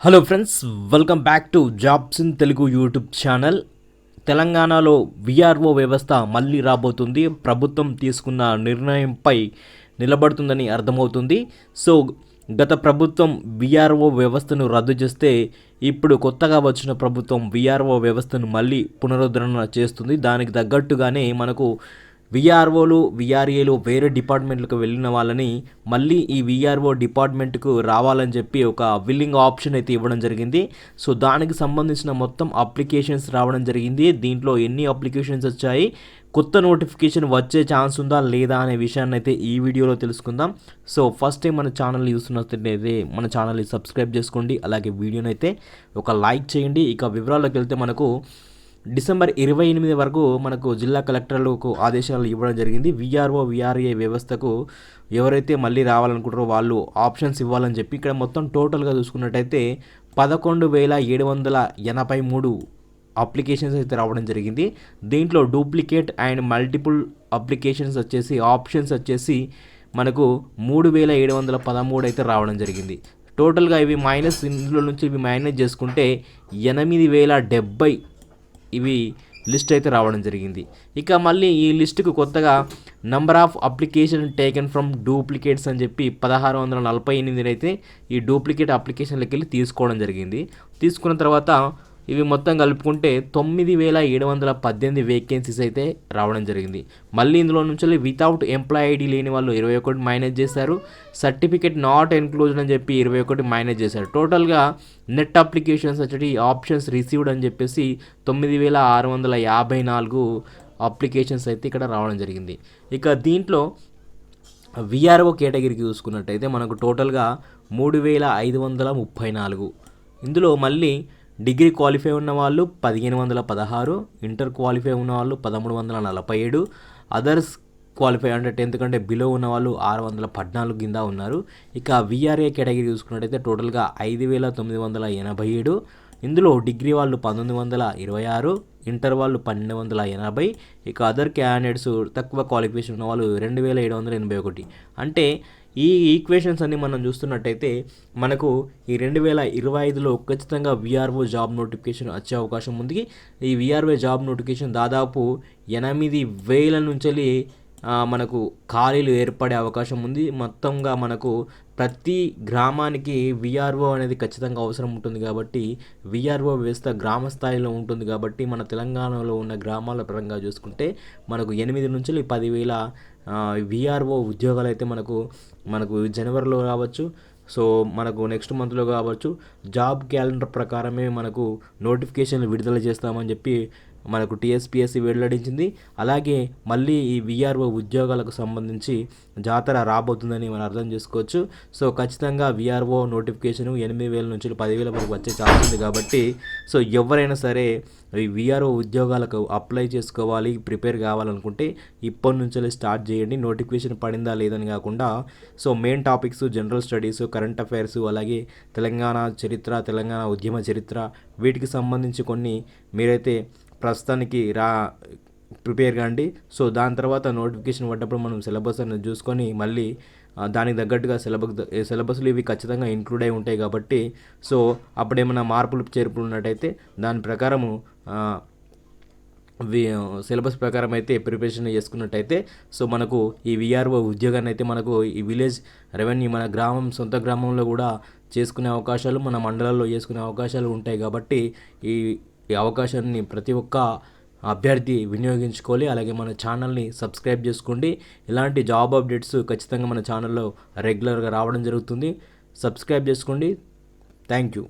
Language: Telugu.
Hello friends, welcome back to jobs in Telugu YouTube channel. తెలంగాణలో విఆర్ఓ వ్యవస్థ మళ్ళీ రాబోతుంది. ప్రభుత్వం తీసుకున్న నిర్ణయంపై నిలబడుతుందని అర్థమవుతుంది. సో గత ప్రభుత్వం విఆర్ఓ వ్యవస్థను రద్దు చేస్తే ఇప్పుడు కొత్తగా వచ్చిన ప్రభుత్వం విఆర్ఓ వ్యవస్థను మళ్ళీ పునరుద్ధరణ చేస్తుంది. దానికి తగ్గట్టుగానే మనకు విఆర్ఓలు విఆర్ఏలు వేరే డిపార్ట్మెంట్లకు వెళ్ళిన వాళ్ళని మళ్ళీ ఈ విఆర్ఓ డిపార్ట్మెంట్కు రావాలని చెప్పి ఒక విల్లింగ్ ఆప్షన్ అయితే ఇవ్వడం జరిగింది. సో దానికి సంబంధించిన మొత్తం అప్లికేషన్స్ రావడం జరిగింది. దీంట్లో ఎన్ని అప్లికేషన్స్ వచ్చాయి, కొత్త నోటిఫికేషన్ వచ్చే ఛాన్స్ ఉందా లేదా అనే విషయాన్ని అయితే ఈ వీడియోలో తెలుసుకుందాం. సో ఫస్ట్ టైం మన ఛానల్ చూస్తున్నట్లయితే మన ఛానల్ని సబ్స్క్రైబ్ చేసుకోండి, అలాగే వీడియోని అయితే ఒక లైక్ చేయండి. ఇక వివరాల్లోకి వెళ్తే మనకు డిసెంబర్ 28 వరకు మనకు జిల్లా కలెక్టర్లకు ఆదేశాలు ఇవ్వడం జరిగింది. విఆర్ఓ విఆర్ఏ వ్యవస్థకు ఎవరైతే మళ్ళీ రావాలనుకుంటారో వాళ్ళు ఆప్షన్స్ ఇవ్వాలని చెప్పి ఇక్కడ మొత్తం టోటల్గా చూసుకున్నట్టయితే 11,783 అప్లికేషన్స్ అయితే రావడం జరిగింది. దీంట్లో డూప్లికేట్ అండ్ మల్టిపుల్ అప్లికేషన్స్ వచ్చేసి ఆప్షన్స్ వచ్చేసి మనకు 3,713 అయితే రావడం జరిగింది. టోటల్గా ఇవి మైనస్ ఇందులో నుంచి ఇవి మైనస్ చేసుకుంటే 8,070 ఇవి లిస్ట్ అయితే రావడం జరిగింది. ఇక మళ్ళీ ఈ లిస్టుకు కొత్తగా number of application taken from duplicates అని చెప్పి 1648 అయితే ఈ డూప్లికేట్ అప్లికేషన్లకి వెళ్ళి తీసుకోవడం జరిగింది. తీసుకున్న తర్వాత ఇవి మొత్తం కలుపుకుంటే 9,718 వేకెన్సీస్ అయితే రావడం జరిగింది. మళ్ళీ ఇందులో నుంచి వితౌట్ ఎంప్లాయ్ ఐడి లేని వాళ్ళు 21 మైనస్ చేశారు. సర్టిఫికేట్ నాట్ ఎన్క్లోజ్డ్ అని చెప్పి 21 మైనస్ చేశారు. టోటల్గా నెట్ అప్లికేషన్స్ వచ్చి ఆప్షన్స్ రిసీవ్డ్ అని చెప్పేసి 9,654 అప్లికేషన్స్ అయితే ఇక్కడ రావడం జరిగింది. ఇక దీంట్లో విఆర్ఓ కేటగిరీకి చూసుకున్నట్టయితే మనకు టోటల్గా 3,534. ఇందులో మళ్ళీ డిగ్రీ క్వాలిఫై ఉన్న వాళ్ళు 1,516, ఇంటర్ క్వాలిఫై ఉన్న వాళ్ళు 1,347, అదర్స్ క్వాలిఫై అంటే 10th కంటే బిలో ఉన్న వాళ్ళు 614 కింద ఉన్నారు. ఇక విఆర్ఏ కేటగిరీ చూసుకున్నట్టయితే టోటల్గా 5,987. ఇందులో డిగ్రీ వాళ్ళు 1,926, ఇంటర్ వాళ్ళు 1,280, ఇక అదర్ క్యాండిడేట్స్ తక్కువ క్వాలిఫికేషన్ ఉన్న వాళ్ళు 2,781. అంటే ఈ ఈక్వేషన్స్ అన్ని మనం చూస్తున్నట్టయితే మనకు ఈ 2025లో ఖచ్చితంగా విఆర్ఓ జాబ్ నోటిఫికేషన్ వచ్చే అవకాశం ఉంది. ఈ విఆర్ఓ జాబ్ నోటిఫికేషన్ దాదాపు 8,000 నుంచి మనకు ఖాళీలు ఏర్పడే అవకాశం ఉంది. మొత్తంగా మనకు ప్రతి గ్రామానికి విఆర్ఓ అనేది ఖచ్చితంగా అవసరం ఉంటుంది కాబట్టి విఆర్ఓ వ్యవస్థ గ్రామ స్థాయిలో ఉంటుంది కాబట్టి మన తెలంగాణలో ఉన్న గ్రామాల పరంగా చూసుకుంటే మనకు 8 నుంచి 10,000 విఆర్ఓ ఉద్యోగాలు అయితే మనకు జనవరిలో రావచ్చు. సో మనకు నెక్స్ట్ మంత్లో కావచ్చు. జాబ్ క్యాలెండర్ ప్రకారమే మనకు నోటిఫికేషన్లు విడుదల చేస్తామని చెప్పి మనకు టీఎస్పీఎస్సీ వెల్లడించింది. అలాగే మళ్ళీ ఈ విఆర్ఓ ఉద్యోగాలకు సంబంధించి జాతర రాబోతుందని మనం అర్థం చేసుకోవచ్చు. సో ఖచ్చితంగా విఆర్ఓ నోటిఫికేషన్ 8,000 నుంచి 10,000 వరకు వచ్చే ఛాన్స్ ఉంది కాబట్టి సో ఎవరైనా సరే ఈ విఆర్ఓ ఉద్యోగాలకు అప్లై చేసుకోవాలి, ప్రిపేర్ కావాలనుకుంటే ఇప్పటి నుంచి స్టార్ట్ చేయండి. నోటిఫికేషన్ పడిందా లేదని కాకుండా so main topics general studies, current affairs, అలాగే తెలంగాణ చరిత్ర, తెలంగాణ ఉద్యమ చరిత్ర వీటికి సంబంధించి కొన్ని మీరైతే ప్రస్తుతానికి ప్రిపేర్ కాండి. సో దాని తర్వాత నోటిఫికేషన్ పడ్డప్పుడు మనం సిలబస్ అనేది చూసుకొని మళ్ళీ దానికి తగ్గట్టుగా సిలబస్లు ఇవి ఖచ్చితంగా ఇంక్లూడ్ అయి ఉంటాయి కాబట్టి సో అప్పుడేమైనా మార్పులు చేర్పులు ఉన్నట్టయితే దాని ప్రకారము సిలబస్ ప్రకారం అయితే ప్రిపరేషన్ చేసుకున్నట్టయితే సో మనకు ఈ విఆర్ఓ ఉద్యోగాన్ని అయితే మనకు ఈ విలేజ్ రెవెన్యూ మన సొంత గ్రామంలో కూడా చేసుకునే అవకాశాలు, మన మండలాల్లో చేసుకునే అవకాశాలు ఉంటాయి కాబట్టి ఈ అవకాశాన్ని ప్రతి ఒక్క అభ్యర్థి వినియోగించుకోవాలి. అలాగే మన ఛానల్ని సబ్స్క్రైబ్ చేసుకోండి. ఇలాంటి జాబ్ అప్డేట్స్ ఖచ్చితంగా మన ఛానల్లో రెగ్యులర్గా రావడం జరుగుతుంది. సబ్స్క్రైబ్ చేసుకోండి. Thank you.